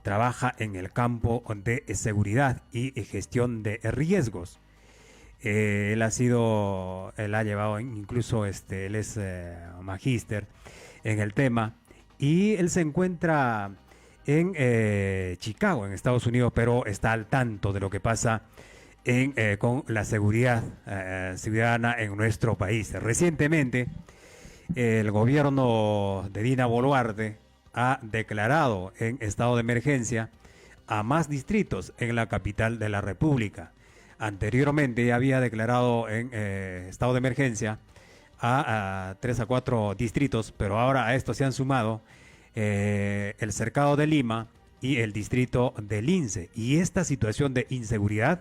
trabaja en el campo de seguridad y gestión de riesgos. Él ha llevado incluso, él es magíster en el tema y él se encuentra en Chicago, en Estados Unidos, pero está al tanto de lo que pasa con la seguridad ciudadana en nuestro país. Recientemente, el gobierno de Dina Boluarte ha declarado en estado de emergencia a más distritos en la capital de la República. Anteriormente ya había declarado en estado de emergencia a 3 a 4 distritos, pero ahora a esto se han sumado el Cercado de Lima y el distrito de Lince. Y esta situación de inseguridad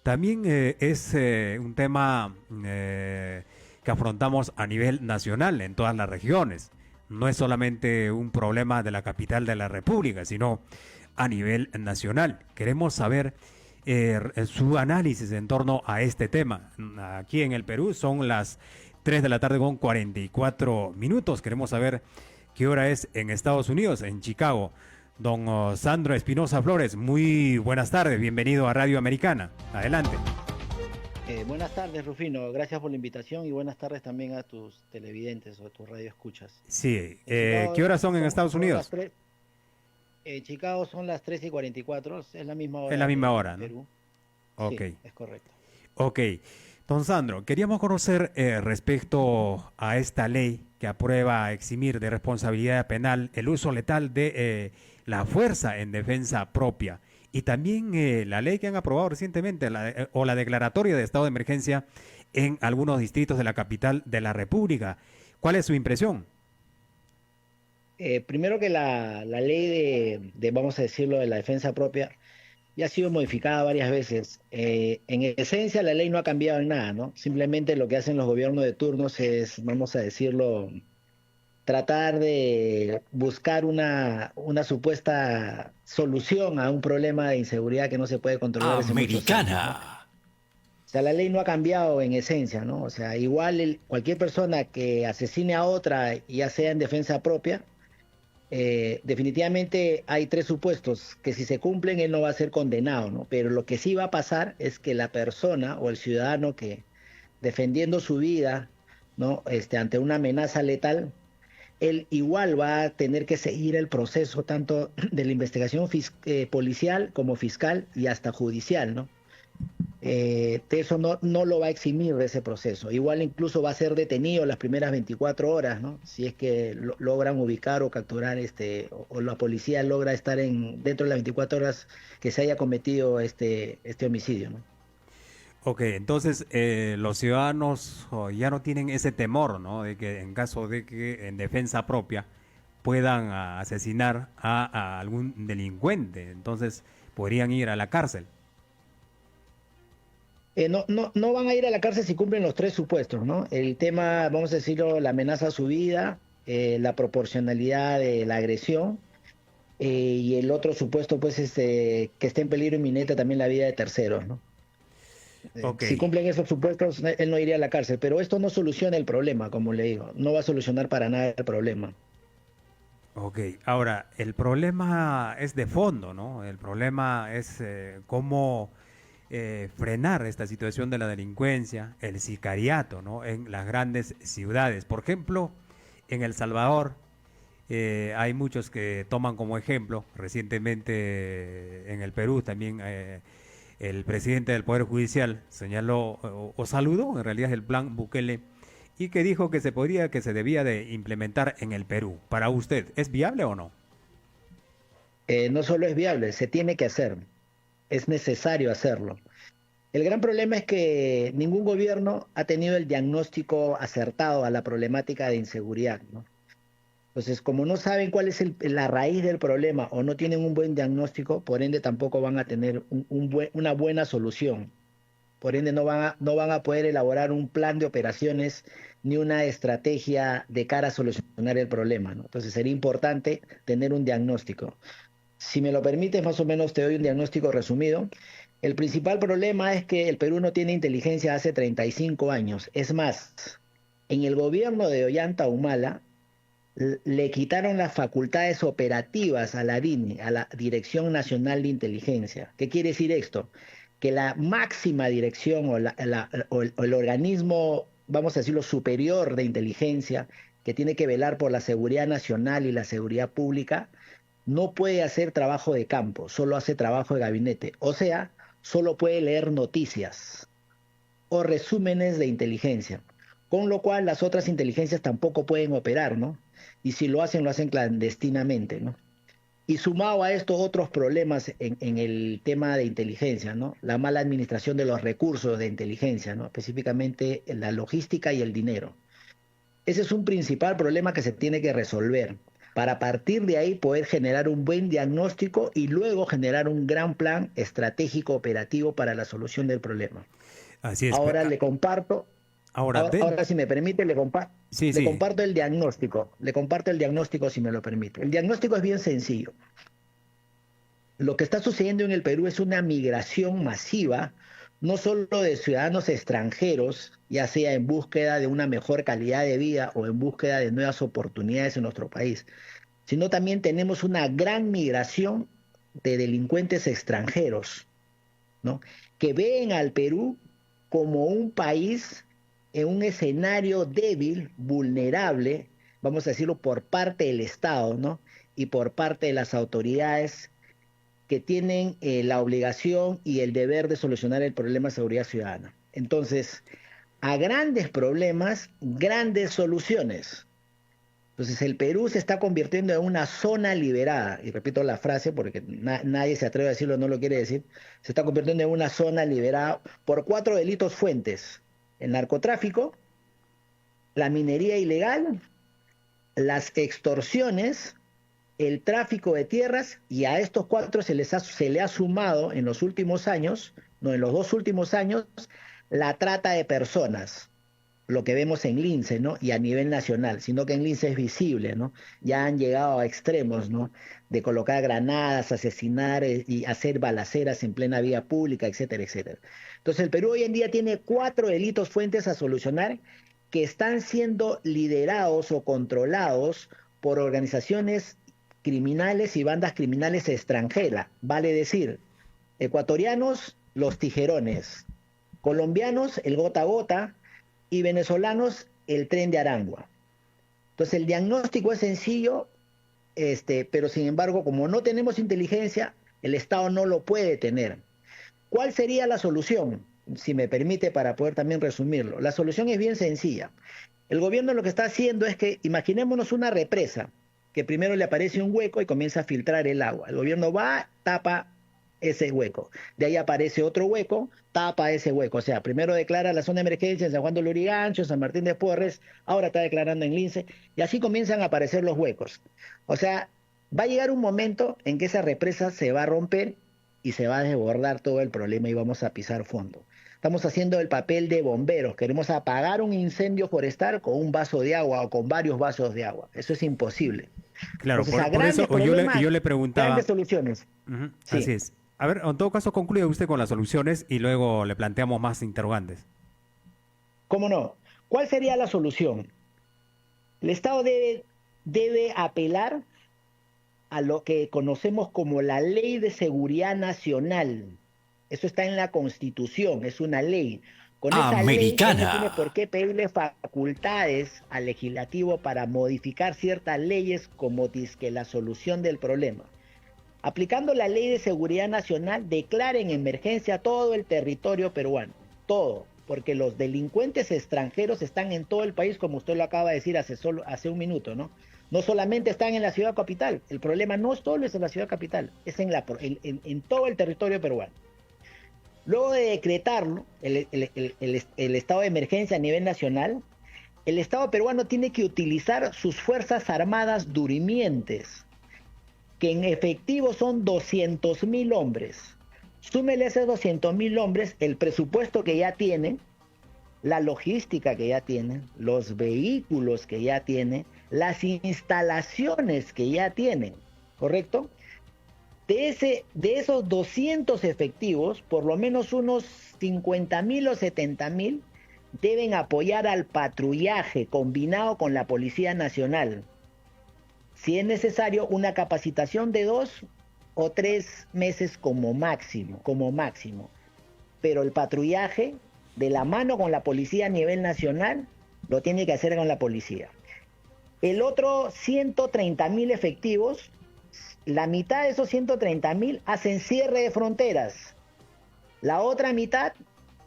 también es un tema que afrontamos a nivel nacional en todas las regiones. No es solamente un problema de la capital de la República, sino a nivel nacional. Queremos saber su análisis en torno a este tema. Aquí en el Perú son las 3 de la tarde con 44 minutos. Queremos saber qué hora es en Estados Unidos, en Chicago. Don Sandro Espinosa Flores, muy buenas tardes, bienvenido a Radio Americana. Adelante. Buenas tardes, Rufino. Gracias por la invitación y buenas tardes también a tus televidentes o a tus radioescuchas. Sí, ¿qué horas son en Estados Unidos? Chicago son las 3:44, es la misma hora. Es la misma hora, ¿no? Perú. Ok. Sí, es correcto. Ok. Don Sandro, queríamos conocer respecto a esta ley que aprueba eximir de responsabilidad penal el uso letal de la fuerza en defensa propia. Y también la ley que han aprobado recientemente, la declaratoria de estado de emergencia en algunos distritos de la capital de la República. ¿Cuál es su impresión? Primero que la ley vamos a decirlo, de la defensa propia, ya ha sido modificada varias veces. En esencia, la ley no ha cambiado en nada, ¿no? Simplemente lo que hacen los gobiernos de turnos es, vamos a decirlo, tratar de buscar una supuesta solución a un problema de inseguridad que no se puede controlar desde muchos años, ¿no? O sea, la ley no ha cambiado en esencia, ¿no? O sea, igual cualquier persona que asesine a otra, ya sea en defensa propia, definitivamente hay tres supuestos que si se cumplen él no va a ser condenado, ¿no? Pero lo que sí va a pasar es que la persona o el ciudadano que defendiendo su vida, ¿no? Ante una amenaza letal, él igual va a tener que seguir el proceso tanto de la investigación policial como fiscal y hasta judicial, ¿no? De eso no lo va a eximir de ese proceso. Igual incluso va a ser detenido las primeras 24 horas, ¿no? Si es que logran ubicar o capturar o la policía logra estar dentro de las 24 horas que se haya cometido este homicidio, ¿no? Ok, entonces los ciudadanos ya no tienen ese temor, ¿no? De que en caso de que en defensa propia puedan asesinar a algún delincuente, entonces podrían ir a la cárcel. No van a ir a la cárcel si cumplen los tres supuestos, ¿no? El tema, vamos a decirlo, la amenaza a su vida, la proporcionalidad de la agresión, y el otro supuesto, pues, que esté en peligro inminente también la vida de terceros, ¿no? Okay. Si cumplen esos supuestos, él no iría a la cárcel, pero esto no soluciona el problema, como le digo, no va a solucionar para nada el problema. Ok, ahora, el problema es de fondo, ¿no? El problema es cómo frenar esta situación de la delincuencia, el sicariato, ¿no? En las grandes ciudades. Por ejemplo, en El Salvador hay muchos que toman como ejemplo, recientemente en el Perú también el presidente del Poder Judicial señaló o saludó, en realidad es el plan Bukele, y que dijo que se debía de implementar en el Perú. Para usted, ¿es viable o no? No solo es viable, se tiene que hacer. Es necesario hacerlo. El gran problema es que ningún gobierno ha tenido el diagnóstico acertado a la problemática de inseguridad, ¿no? Entonces, como no saben cuál es la raíz del problema o no tienen un buen diagnóstico, por ende tampoco van a tener una buena solución. Por ende no van a poder elaborar un plan de operaciones ni una estrategia de cara a solucionar el problema, ¿no? Entonces sería importante tener un diagnóstico. Si me lo permites, más o menos te doy un diagnóstico resumido. El principal problema es que el Perú no tiene inteligencia hace 35 años. Es más, en el gobierno de Ollanta Humala, le quitaron las facultades operativas a la DINI, a la Dirección Nacional de Inteligencia. ¿Qué quiere decir esto? Que la máxima dirección o el organismo, vamos a decirlo, superior de inteligencia, que tiene que velar por la seguridad nacional y la seguridad pública, no puede hacer trabajo de campo, solo hace trabajo de gabinete. O sea, solo puede leer noticias o resúmenes de inteligencia, con lo cual las otras inteligencias tampoco pueden operar, ¿no? Y si lo hacen clandestinamente, ¿no? Y sumado a esto otros problemas en el tema de inteligencia, ¿no? La mala administración de los recursos de inteligencia, ¿no? Específicamente la logística y el dinero. Ese es un principal problema que se tiene que resolver para a partir de ahí poder generar un buen diagnóstico y luego generar un gran plan estratégico operativo para la solución del problema. Así es. Ahora le comparto, Ahora, ahora si me permite, sí, le sí. comparto el diagnóstico, si me lo permite. El diagnóstico es bien sencillo. Lo que está sucediendo en el Perú es una migración masiva, no solo de ciudadanos extranjeros, ya sea en búsqueda de una mejor calidad de vida o en búsqueda de nuevas oportunidades en nuestro país, sino también tenemos una gran migración de delincuentes extranjeros, ¿no? Que ven al Perú como un país en un escenario débil, vulnerable, vamos a decirlo, por parte del Estado, ¿no? Y por parte de las autoridades que tienen la obligación y el deber de solucionar el problema de seguridad ciudadana. Entonces, a grandes problemas, grandes soluciones. Entonces, el Perú se está convirtiendo en una zona liberada, y repito la frase porque nadie se atreve a decirlo, no lo quiere decir, se está convirtiendo en una zona liberada por 4 delitos fuentes: el narcotráfico, la minería ilegal, las extorsiones, el tráfico de tierras, y a estos 4 se le ha sumado en los últimos años, no, en los 2 últimos años, la trata de personas, lo que vemos en Lince, ¿no? Y a nivel nacional, sino que en Lince es visible, ¿no? Ya han llegado a extremos, ¿no? De colocar granadas, asesinar y hacer balaceras en plena vía pública, etcétera, etcétera. Entonces el Perú hoy en día tiene 4 delitos fuentes a solucionar que están siendo liderados o controlados por organizaciones criminales y bandas criminales extranjeras, vale decir, ecuatorianos, los tijerones, colombianos, el gota a gota, y venezolanos, el tren de Arangua. Entonces el diagnóstico es sencillo, pero sin embargo, como no tenemos inteligencia, el Estado no lo puede tener. ¿Cuál sería la solución? Si me permite, para poder también resumirlo. La solución es bien sencilla. El gobierno lo que está haciendo es que, imaginémonos una represa, que primero le aparece un hueco y comienza a filtrar el agua. El gobierno va, tapa ese hueco. De ahí aparece otro hueco, tapa ese hueco. O sea, primero declara la zona de emergencia en San Juan de Lurigancho, San Martín de Porres, ahora está declarando en Lince, y así comienzan a aparecer los huecos. O sea, va a llegar un momento en que esa represa se va a romper y se va a desbordar todo el problema y vamos a pisar fondo. Estamos haciendo el papel de bomberos, queremos apagar un incendio forestal con un vaso de agua o con varios vasos de agua. Eso es imposible. Claro, Entonces, a por eso grandes problemas, yo le preguntaba. grandes soluciones. Ujú, así Sí, es. A ver, en todo caso, concluye usted con las soluciones y luego le planteamos más interrogantes. ¿cómo no? ¿Cuál sería la solución? El Estado debe apelar a lo que conocemos como la Ley de Seguridad Nacional. Eso está en la Constitución, es una ley. Con esa ley, él no tiene por Americana. qué pedirle facultades al legislativo para modificar ciertas leyes como dizque la solución del problema. Aplicando la Ley de Seguridad Nacional, declara en emergencia todo el territorio peruano, todo, porque los delincuentes extranjeros están en todo el país, como usted lo acaba de decir hace un minuto, ¿no? No solamente están en la ciudad capital, el problema no solo es en la ciudad capital, es en todo el territorio peruano. Luego de decretarlo, el estado de emergencia a nivel nacional, el Estado peruano tiene que utilizar sus fuerzas armadas durmientes, que en efectivo son 200.000 hombres. Súmele a esos 200.000 hombres el presupuesto que ya tienen, la logística que ya tienen, los vehículos que ya tienen, las instalaciones que ya tienen, ¿correcto? De esos 200 efectivos, por lo menos unos 50.000 o 70.000 deben apoyar al patrullaje combinado con la Policía Nacional. Si es necesario, una capacitación de 2 o 3 meses como máximo, como máximo. Pero el patrullaje de la mano con la policía a nivel nacional lo tiene que hacer con la policía. El otro 130.000 efectivos, la mitad de esos 130.000 hacen cierre de fronteras. La otra mitad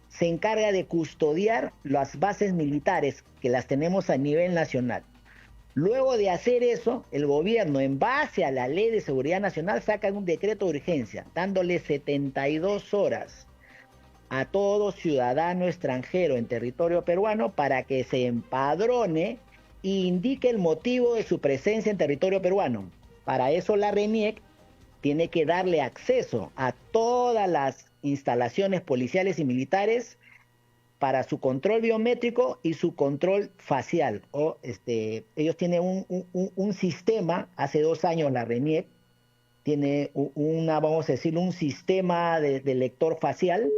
se encarga de custodiar las bases militares que las tenemos a nivel nacional. Luego de hacer eso, el gobierno, en base a la Ley de Seguridad Nacional, saca un decreto de urgencia, dándole 72 horas a todo ciudadano extranjero en territorio peruano para que se empadrone e indique el motivo de su presencia en territorio peruano. Para eso la RENIEC tiene que darle acceso a todas las instalaciones policiales y militares para su control biométrico y su control facial. Ellos tienen un sistema, hace 2 años la RENIEC tiene vamos a decir, un sistema de lector facial,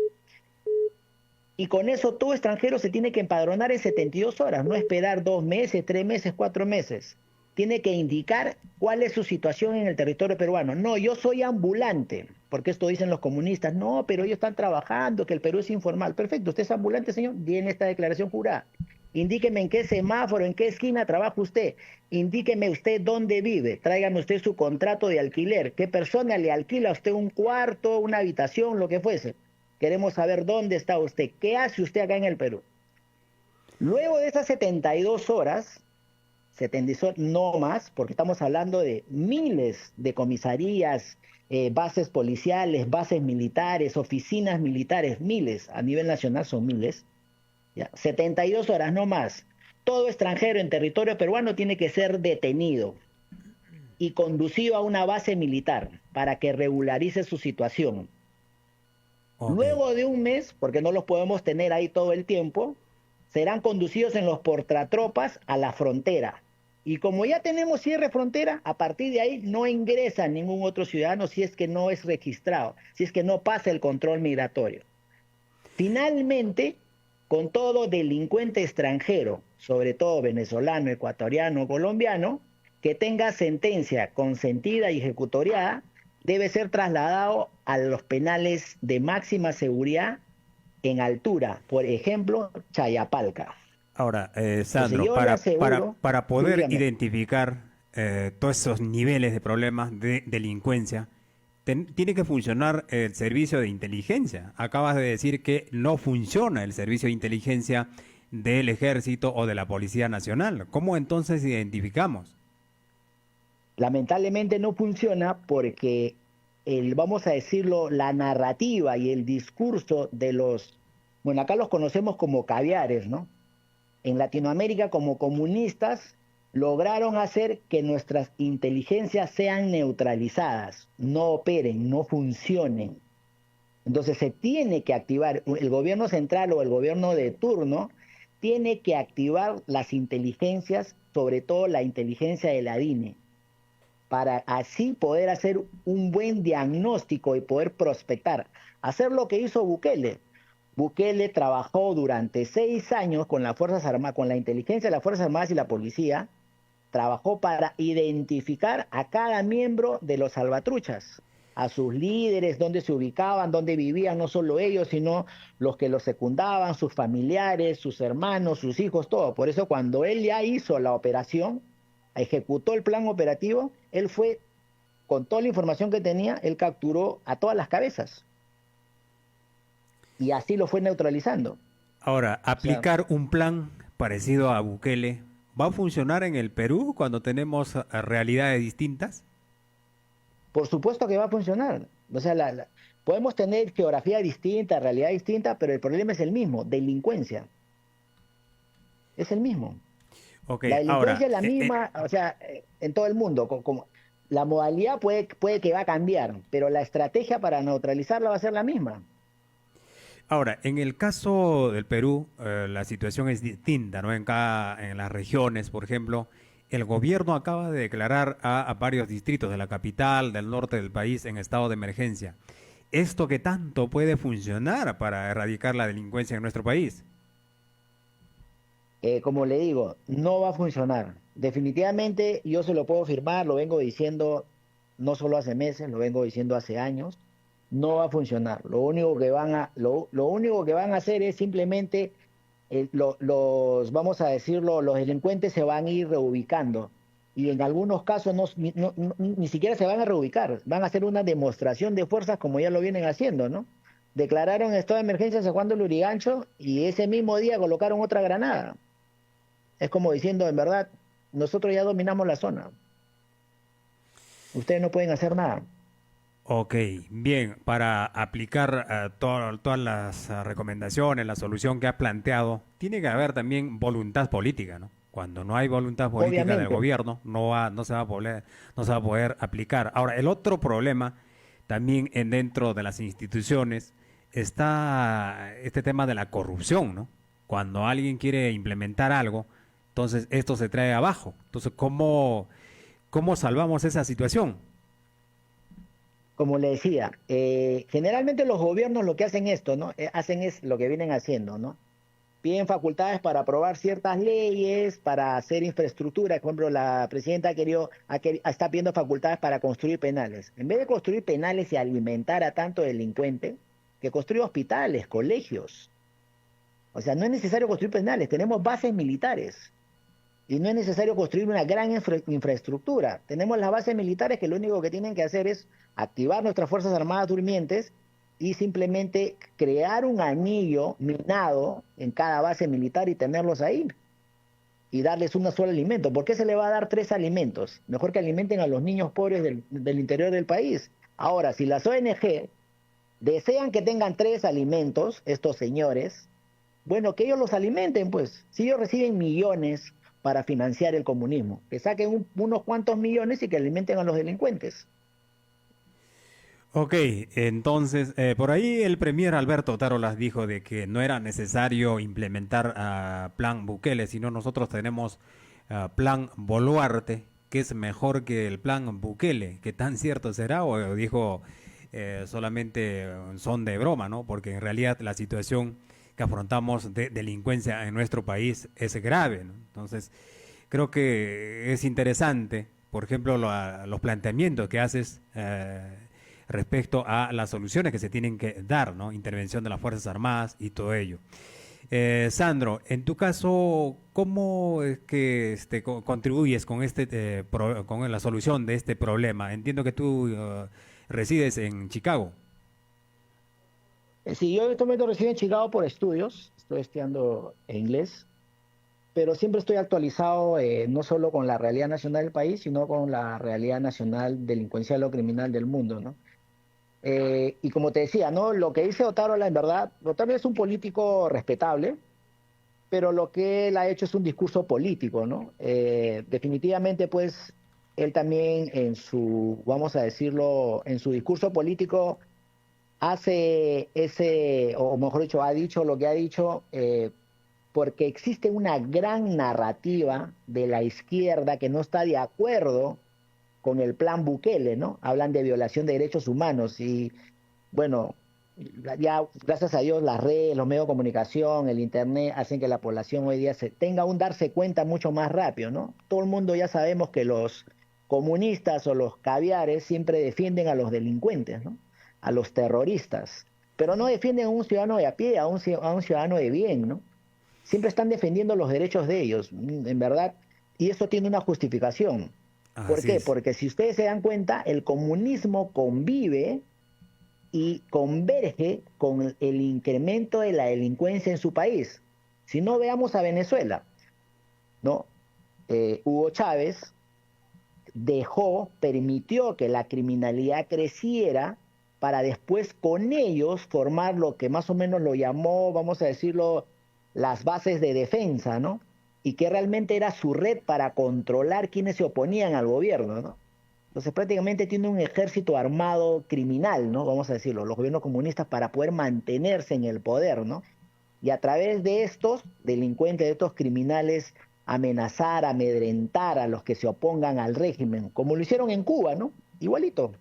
y con eso todo extranjero se tiene que empadronar en 72 horas, no esperar 2 meses, 3 meses, 4 meses. Tiene que indicar cuál es su situación en el territorio peruano. No, yo soy ambulante, porque esto dicen los comunistas. No, pero ellos están trabajando, que el Perú es informal. Perfecto, usted es ambulante, señor, tiene esta declaración jurada. Indíqueme en qué semáforo, en qué esquina trabaja usted. Indíqueme usted dónde vive. Tráigame usted su contrato de alquiler. ¿Qué persona le alquila a usted un cuarto, una habitación, lo que fuese? Queremos saber dónde está usted. ¿Qué hace usted acá en el Perú? Luego de esas 72 horas... 72 no más, porque estamos hablando de miles de comisarías, bases policiales, bases militares, oficinas militares, miles, a nivel nacional son miles, ¿ya? 72 horas no más. Todo extranjero en territorio peruano tiene que ser detenido y conducido a una base militar para que regularice su situación. Okay. Luego de un mes, porque no los podemos tener ahí todo el tiempo, serán conducidos en los portatropas a la frontera. Y como ya tenemos cierre frontera, a partir de ahí no ingresa ningún otro ciudadano si es que no es registrado, si es que no pasa el control migratorio. Finalmente, con todo delincuente extranjero, sobre todo venezolano, ecuatoriano, colombiano, que tenga sentencia consentida y ejecutoriada, debe ser trasladado a los penales de máxima seguridad en altura, por ejemplo, Chayapalca. Ahora, Sandro, para poder identificar todos esos niveles de problemas de delincuencia, tiene que funcionar el servicio de inteligencia. Acabas de decir que no funciona el servicio de inteligencia del Ejército o de la Policía Nacional. ¿Cómo entonces identificamos? Lamentablemente no funciona porque vamos a decirlo, la narrativa y el discurso de bueno, acá los conocemos como caviares, ¿no? En Latinoamérica, como comunistas, lograron hacer que nuestras inteligencias sean neutralizadas, no operen, no funcionen. Entonces se tiene que activar, el gobierno central o el gobierno de turno tiene que activar las inteligencias, sobre todo la inteligencia de la DINE, para así poder hacer un buen diagnóstico y poder prospectar. Hacer lo que hizo Bukele. Bukele trabajó durante 6 años con las Fuerzas Armadas, con la inteligencia de las Fuerzas Armadas y la policía, trabajó para identificar a cada miembro de los salvatruchas, a sus líderes, dónde se ubicaban, dónde vivían, no solo ellos, sino los que los secundaban, sus familiares, sus hermanos, sus hijos, todo. Por eso cuando él ya hizo la operación, ejecutó el plan operativo, él fue, con toda la información que tenía, él capturó a todas las cabezas. Y así lo fue neutralizando. Ahora, aplicar un plan parecido a Bukele, ¿va a funcionar en el Perú cuando tenemos realidades distintas? Por supuesto que va a funcionar. O sea, podemos tener geografía distinta, realidad distinta, pero el problema es el mismo, delincuencia. Es el mismo. Okay, la delincuencia es la misma, o sea, en todo el mundo. Como la modalidad puede que va a cambiar, pero la estrategia para neutralizarla va a ser la misma. Ahora, en el caso del Perú, la situación es distinta, ¿no? En las regiones, por ejemplo, el gobierno acaba de declarar a varios distritos de la capital, del norte del país, en estado de emergencia. ¿Esto qué tanto puede funcionar para erradicar la delincuencia en nuestro país? Como le digo, no va a funcionar. Definitivamente yo se lo puedo firmar, lo vengo diciendo no solo hace meses, lo vengo diciendo hace años, no va a funcionar. Lo único que van a hacer es simplemente vamos a decirlo, los delincuentes se van a ir reubicando y en algunos casos ni siquiera se van a reubicar, van a hacer una demostración de fuerzas como ya lo vienen haciendo, ¿no? Declararon estado de emergencia San Juan de Lurigancho y ese mismo día colocaron otra granada. Es como diciendo, en verdad, nosotros ya dominamos la zona, ustedes no pueden hacer nada. Ok, bien, para aplicar todas las recomendaciones, la solución que ha planteado, tiene que haber también voluntad política, ¿no? Cuando no hay voluntad política del Obviamente, gobierno, no se va a no se va a poder aplicar. Ahora, el otro problema también dentro de las instituciones está este tema de la corrupción, ¿no? Cuando alguien quiere implementar algo, entonces esto se trae abajo. Entonces, cómo salvamos esa situación? como le decía, generalmente los gobiernos lo que hacen esto, ¿no? Hacen es lo que vienen haciendo, ¿no? Piden facultades para aprobar ciertas leyes, para hacer infraestructura. Por ejemplo, la presidenta está pidiendo facultades para construir penales. En vez de construir penales y alimentar a tanto delincuente, que construya hospitales, colegios. O sea, no es necesario construir penales, tenemos bases militares. Y no es necesario construir una gran infraestructura. Tenemos las bases militares que lo único que tienen que hacer es activar nuestras Fuerzas Armadas durmientes y simplemente crear un anillo minado en cada base militar y tenerlos ahí y darles un solo alimento. ¿Por qué se le va a dar 3 alimentos? Mejor que alimenten a los niños pobres del interior del país. Ahora, si las ONG desean que tengan 3 alimentos, estos señores, bueno, que ellos los alimenten, pues. Si ellos reciben millones para financiar el comunismo, que saquen unos cuantos millones y que alimenten a los delincuentes. Ok, entonces, por ahí el premier Alberto Tarolas dijo de que no era necesario implementar plan Bukele, sino nosotros tenemos plan Boluarte, que es mejor que el plan Bukele. ¿Qué tan cierto será? O dijo solamente son de broma, ¿no? Porque en realidad la situación que afrontamos de delincuencia en nuestro país es grave, ¿no? Entonces, creo que es interesante, por ejemplo, los planteamientos que haces respecto a las soluciones que se tienen que dar, ¿no? Intervención de las Fuerzas Armadas y todo ello. Sandro, en tu caso, ¿cómo es que contribuyes con con la solución de este problema? Entiendo que tú resides en Chicago. Sí, yo en este momento resido en Chicago por estudios, estoy estudiando inglés, pero siempre estoy actualizado no solo con la realidad nacional del país, sino con la realidad nacional delincuencial o criminal del mundo, ¿no? Y como te decía, ¿no? Lo que dice Otárola, en verdad, Otárola es un político respetable, pero lo que él ha hecho es un discurso político, ¿no? Definitivamente, pues, él también vamos a decirlo, en su discurso político hace o mejor dicho, ha dicho lo que ha dicho, porque existe una gran narrativa de la izquierda que no está de acuerdo con el plan Bukele, ¿no? Hablan de violación de derechos humanos y, bueno, ya gracias a Dios las redes, los medios de comunicación, el internet hacen que la población hoy día tenga un darse cuenta mucho más rápido, ¿no? Todo el mundo ya sabemos que los comunistas o los caviares siempre defienden a los delincuentes, ¿no? A los terroristas, pero no defienden a un ciudadano de a pie, a un ciudadano de bien, ¿no? Siempre están defendiendo los derechos de ellos, en verdad, y eso tiene una justificación. ¿Por Así qué? es. Porque si ustedes se dan cuenta, el comunismo convive y converge con el incremento de la delincuencia en su país. Si no, veamos a Venezuela, ¿no? Hugo Chávez permitió que la criminalidad creciera para después con ellos formar lo que más o menos lo llamó, vamos a decirlo, las bases de defensa, ¿no? Y que realmente era su red para controlar quienes se oponían al gobierno, ¿no? Entonces prácticamente tiene un ejército armado criminal, ¿no? Vamos a decirlo, los gobiernos comunistas para poder mantenerse en el poder, ¿no? Y a través de estos delincuentes, de estos criminales, amenazar, amedrentar a los que se opongan al régimen, como lo hicieron en Cuba, ¿no? Igualito.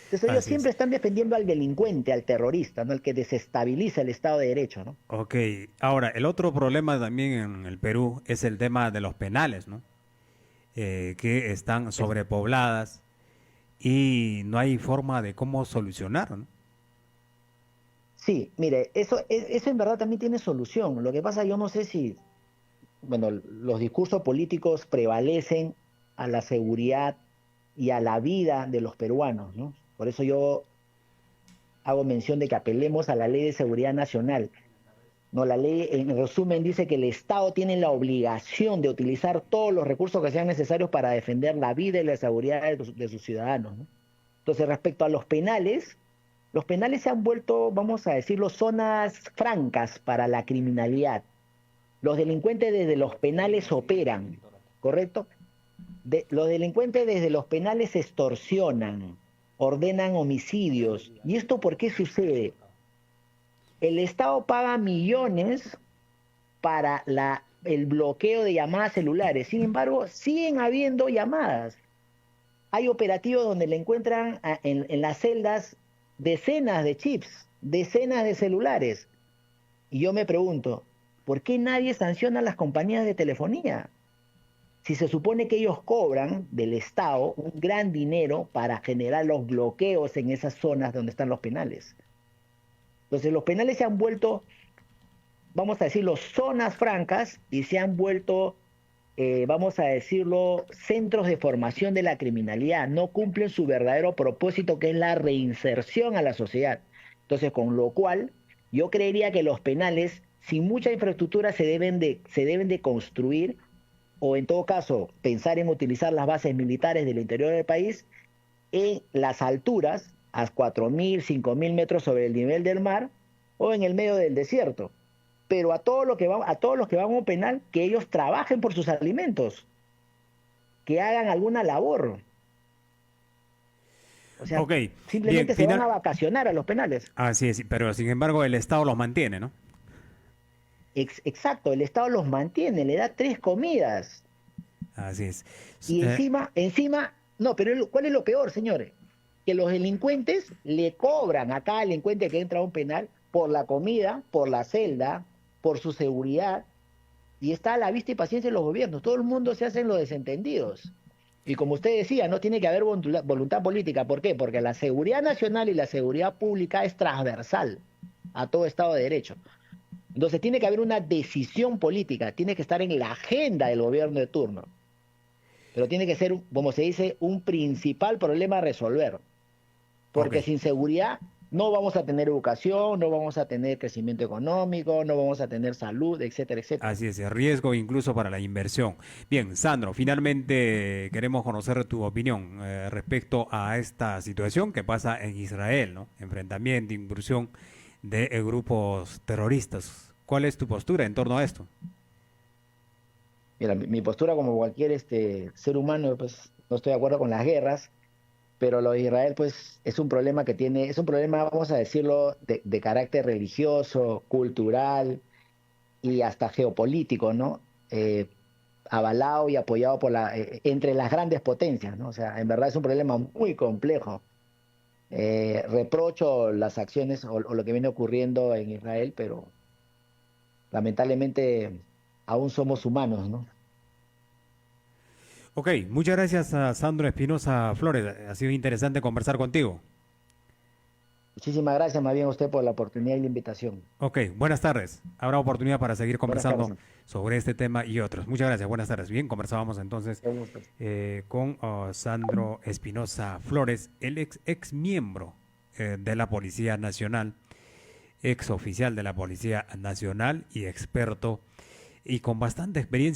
Entonces ellos Así es. siempre están defendiendo al delincuente, al terrorista, ¿no? El que desestabiliza el Estado de Derecho, ¿no? Ok, ahora, el otro problema también en el Perú es el tema de los penales, ¿no? que están sobrepobladas y no hay forma de cómo solucionar, ¿no? Sí, mire, eso en verdad también tiene solución. Lo que pasa, yo no sé si, bueno, los discursos políticos prevalecen a la seguridad y a la vida de los peruanos, ¿no? Por eso yo hago mención de que apelemos a la Ley de Seguridad Nacional. No, la ley, en resumen, dice que el Estado tiene la obligación de utilizar todos los recursos que sean necesarios para defender la vida y la seguridad de sus ciudadanos, ¿no? Entonces, respecto a los penales se han vuelto, vamos a decirlo, zonas francas para la criminalidad. Los delincuentes desde los penales operan, ¿correcto? Los delincuentes desde los penales extorsionan, ordenan homicidios. ¿Y esto por qué sucede? El Estado paga millones para el bloqueo de llamadas celulares. Sin embargo, siguen habiendo llamadas. Hay operativos donde le encuentran en las celdas decenas de chips, decenas de celulares. Y yo me pregunto, ¿por qué nadie sanciona a las compañías de telefonía? Si se supone que ellos cobran del Estado un gran dinero para generar los bloqueos en esas zonas donde están los penales. Entonces los penales se han vuelto, vamos a decirlo, zonas francas y se han vuelto, vamos a decirlo, centros de formación de la criminalidad. No cumplen su verdadero propósito, que es la reinserción a la sociedad. Entonces, con lo cual, yo creería que los penales, sin mucha infraestructura, se deben de construir, o en todo caso, pensar en utilizar las bases militares del interior del país en las alturas, a 4.000, 5.000 metros sobre el nivel del mar, o en el medio del desierto. Pero a todos los que van a un penal, que ellos trabajen por sus alimentos, que hagan alguna labor. O sea, Ok, simplemente se van a vacacionar a los penales. Así es, pero sin embargo el Estado los mantiene, ¿no? Exacto, el Estado los mantiene, le da 3 comidas. Así es. Y encima, no, pero ¿cuál es lo peor, señores? Que los delincuentes le cobran a cada delincuente que entra a un penal por la comida, por la celda, por su seguridad, y está a la vista y paciencia de los gobiernos. Todo el mundo se hacen los desentendidos. Y como usted decía, no tiene que haber voluntad política. ¿Por qué? Porque la seguridad nacional y la seguridad pública es transversal a todo Estado de Derecho. Entonces tiene que haber una decisión política, tiene que estar en la agenda del gobierno de turno. Pero tiene que ser, como se dice, un principal problema a resolver. Porque sin seguridad no vamos a tener educación, no vamos a tener crecimiento económico, no vamos a tener salud, etcétera, etcétera. Así es, riesgo incluso para la inversión. Bien, Sandro, finalmente queremos conocer tu opinión respecto a esta situación que pasa en Israel, ¿no? Enfrentamiento, incursión de grupos terroristas. ¿Cuál es tu postura en torno a esto? Mira, mi postura como cualquier ser humano, pues no estoy de acuerdo con las guerras, pero lo de Israel, pues es un problema es un problema, vamos a decirlo, de carácter religioso, cultural y hasta geopolítico, ¿no? Avalado y apoyado entre las grandes potencias, ¿no? O sea, en verdad es un problema muy complejo. Reprocho las acciones o lo que viene ocurriendo en Israel, pero lamentablemente aún somos humanos, ¿no? Ok, muchas gracias a Sandro Espinosa Flores. Ha sido interesante conversar contigo. Muchísimas gracias más bien a usted por la oportunidad y la invitación. Ok, buenas tardes. Habrá oportunidad para seguir Buenas conversando tardes. sobre este tema y otros. Muchas gracias, buenas tardes. Bien, conversábamos entonces Un gusto. con Sandro Espinosa Flores, el ex miembro de la Policía Nacional, ex oficial de la Policía Nacional y experto y con bastante experiencia